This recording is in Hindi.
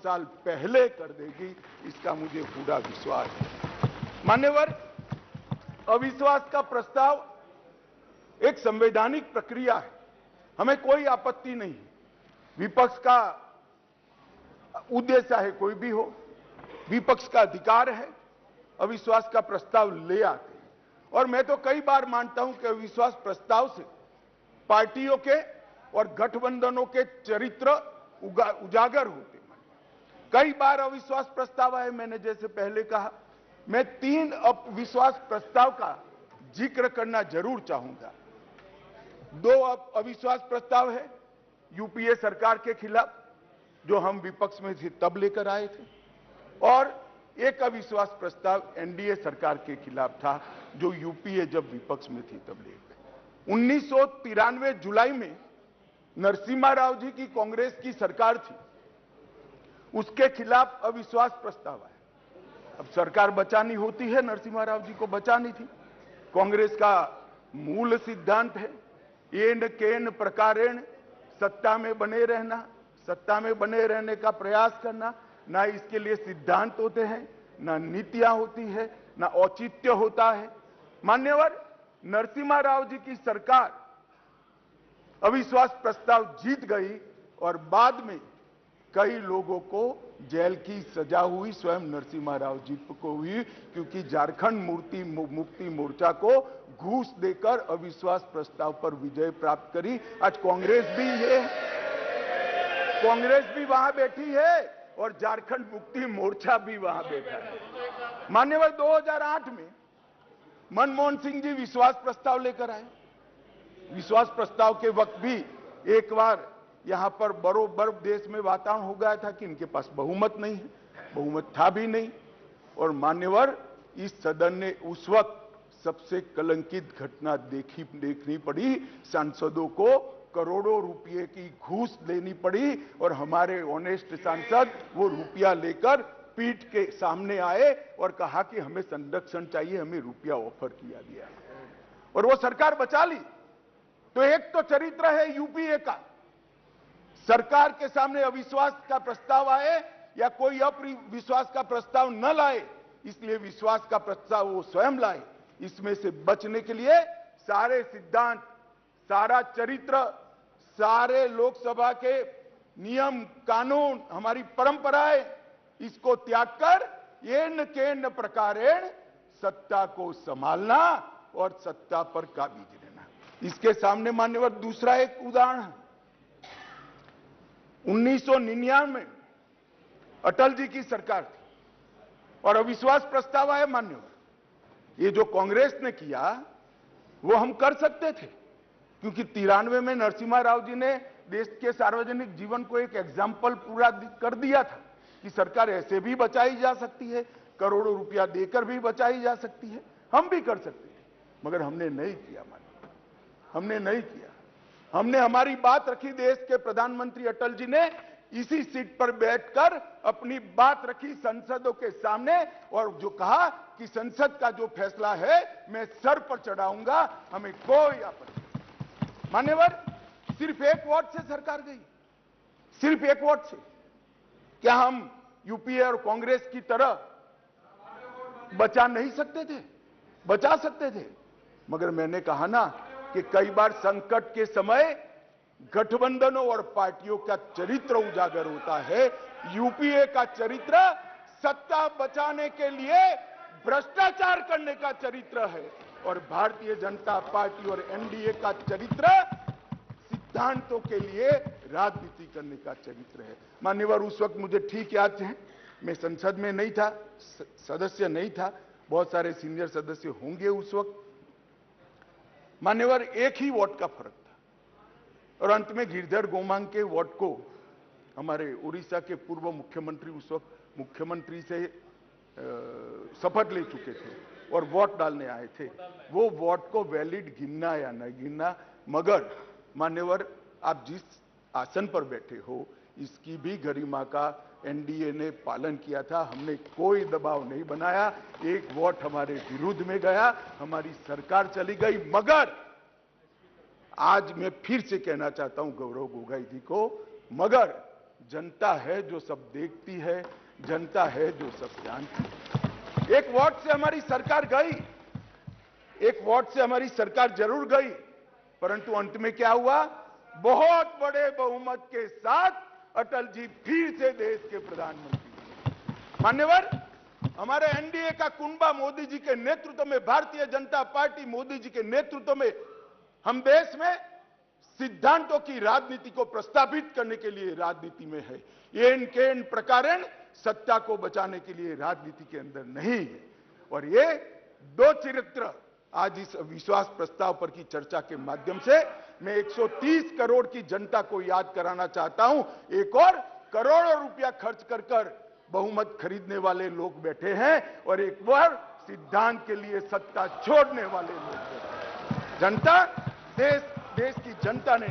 साल पहले कर देगी, इसका मुझे पूरा विश्वास है। मान्यवर, अविश्वास का प्रस्ताव एक संवैधानिक प्रक्रिया है, हमें कोई आपत्ति नहीं है। विपक्ष का उद्देश्य है कोई भी हो, विपक्ष का अधिकार है, अविश्वास का प्रस्ताव ले आते हैं। और मैं तो कई बार मानता हूं कि अविश्वास प्रस्ताव से पार्टियों के और गठबंधनों के चरित्र उजागर होते हैं। कई बार अविश्वास प्रस्ताव आए, मैंने जैसे पहले कहा, मैं 3 अविश्वास प्रस्ताव का जिक्र करना जरूर चाहूंगा। 2 अविश्वास प्रस्ताव है यूपीए सरकार के खिलाफ, जो हम विपक्ष में थे तब लेकर आए थे, और एक अविश्वास प्रस्ताव एनडीए सरकार के खिलाफ था, जो यूपीए जब विपक्ष में थी तब ले गए। 1993 जुलाई में नरसिम्हा राव जी की कांग्रेस की सरकार थी, उसके खिलाफ अविश्वास प्रस्ताव आया। अब सरकार बचानी होती है, नरसिम्हा राव जी को बचानी थी। कांग्रेस का मूल सिद्धांत है येन केन प्रकारेण सत्ता में बने रहना, सत्ता में बने रहने का प्रयास करना। ना इसके लिए सिद्धांत होते हैं, ना नीतियां होती है, ना औचित्य होता है। मान्यवर, नरसिम्हा राव जी की सरकार अविश्वास प्रस्ताव जीत गई और बाद में कई लोगों को जेल की सजा हुई, स्वयं नरसिम्हा राव जी को हुई, क्योंकि झारखंड मुक्ति मोर्चा को घूस देकर अविश्वास प्रस्ताव पर विजय प्राप्त करी। आज कांग्रेस भी है, कांग्रेस भी वहां बैठी है और झारखंड मुक्ति मोर्चा भी वहां बैठा है। मान्यवर, 2008 में मनमोहन सिंह जी विश्वास प्रस्ताव लेकर आए। विश्वास प्रस्ताव के वक्त भी एक बार यहां पर बरोबर देश में वातावरण हो गया था कि इनके पास बहुमत नहीं है, बहुमत था भी नहीं। और मान्यवर, इस सदन ने उस वक्त सबसे कलंकित घटना देखनी पड़ी, सांसदों को करोड़ों रुपए की घूस देनी पड़ी, और हमारे ऑनेस्ट सांसद वो रुपया लेकर पीठ के सामने आए और कहा कि हमें संरक्षण चाहिए, हमें रुपया ऑफर किया गया, और वो सरकार बचा ली। तो एक तो चरित्र है यूपीए का, सरकार के सामने अविश्वास का प्रस्ताव आए या कोई अविश्वास का प्रस्ताव न लाए, इसलिए विश्वास का प्रस्ताव वो स्वयं लाए। इसमें से बचने के लिए सारे सिद्धांत, सारा चरित्र, सारे लोकसभा के नियम कानून, हमारी परंपराएं, इसको त्याग कर येन केन प्रकारेण सत्ता को संभालना और सत्ता पर काबिज रहना। इसके सामने मान्यवर दूसरा एक उदाहरण है। 1999 में अटल जी की सरकार थी और अविश्वास प्रस्ताव आया। मान्यवर, ये जो कांग्रेस ने किया वो हम कर सकते थे, क्योंकि 93 में नरसिम्हा राव जी ने देश के सार्वजनिक जीवन को एक एग्जाम्पल पूरा कर दिया था कि सरकार ऐसे भी बचाई जा सकती है, करोड़ों रुपया देकर भी बचाई जा सकती है। हम भी कर सकते थे, मगर हमने नहीं किया। मान्यवर, हमने नहीं किया। हमने हमारी बात रखी। देश के प्रधानमंत्री अटल जी ने इसी सीट पर बैठकर अपनी बात रखी संसदों के सामने, और जो कहा कि संसद का जो फैसला है मैं सर पर चढ़ाऊंगा, हमें कोई आपत्ति नहीं। मान्यवर, सिर्फ एक वोट से सरकार गई, सिर्फ एक वोट से। क्या हम यूपीए और कांग्रेस की तरह बचा नहीं सकते थे? बचा सकते थे, मगर मैंने कहा ना कि कई बार संकट के समय गठबंधनों और पार्टियों का चरित्र उजागर होता है। यूपीए का चरित्र सत्ता बचाने के लिए भ्रष्टाचार करने का चरित्र है, और भारतीय जनता पार्टी और एनडीए का चरित्र सिद्धांतों के लिए राजनीति करने का चरित्र है। मान्यवर, उस वक्त मुझे ठीक याद है, मैं संसद में नहीं था, सदस्य नहीं था, बहुत सारे सीनियर सदस्य होंगे उस वक्त। मान्यवर, एक ही वोट का फर्क था, और अंत में गिरधर गोमांग के वोट को हमारे उड़ीसा के पूर्व मुख्यमंत्री उस वक्त मुख्यमंत्री से शपथ ले चुके थे और वोट डालने आए थे। वो वोट को वैलिड गिनना या न गिनना, मगर मान्यवर, आप जिस आसन पर बैठे हो इसकी भी गरिमा का एनडीए ने पालन किया था। हमने कोई दबाव नहीं बनाया। एक वोट हमारे विरुद्ध में गया, हमारी सरकार चली गई। मगर आज मैं फिर से कहना चाहता हूं गौरव गोगोई जी को, मगर जनता है जो सब देखती है, जनता है जो सब जानती है। एक वोट से हमारी सरकार गई, एक वोट से हमारी सरकार जरूर गई, परंतु अंत में क्या हुआ? बहुत बड़े बहुमत के साथ अटल जी फिर से देश के प्रधानमंत्री। मान्यवर, हमारे एनडीए का कुनबा मोदी जी के नेतृत्व में, भारतीय जनता पार्टी मोदी जी के नेतृत्व में, हम देश में सिद्धांतों की राजनीति को प्रस्तावित करने के लिए राजनीति में है। ये इनके इन प्रकारण सत्ता को बचाने के लिए राजनीति के अंदर नहीं है। और ये दो चरित्र आज इस विश्वास प्रस्ताव पर की चर्चा के माध्यम से मैं 130 करोड़ की जनता को याद कराना चाहता हूं। एक और करोड़ों रुपया खर्च कर बहुमत खरीदने वाले लोग बैठे हैं और एक बार सिद्धांत के लिए सत्ता छोड़ने वाले लोग बैठे हैं। जनता, देश की जनता ने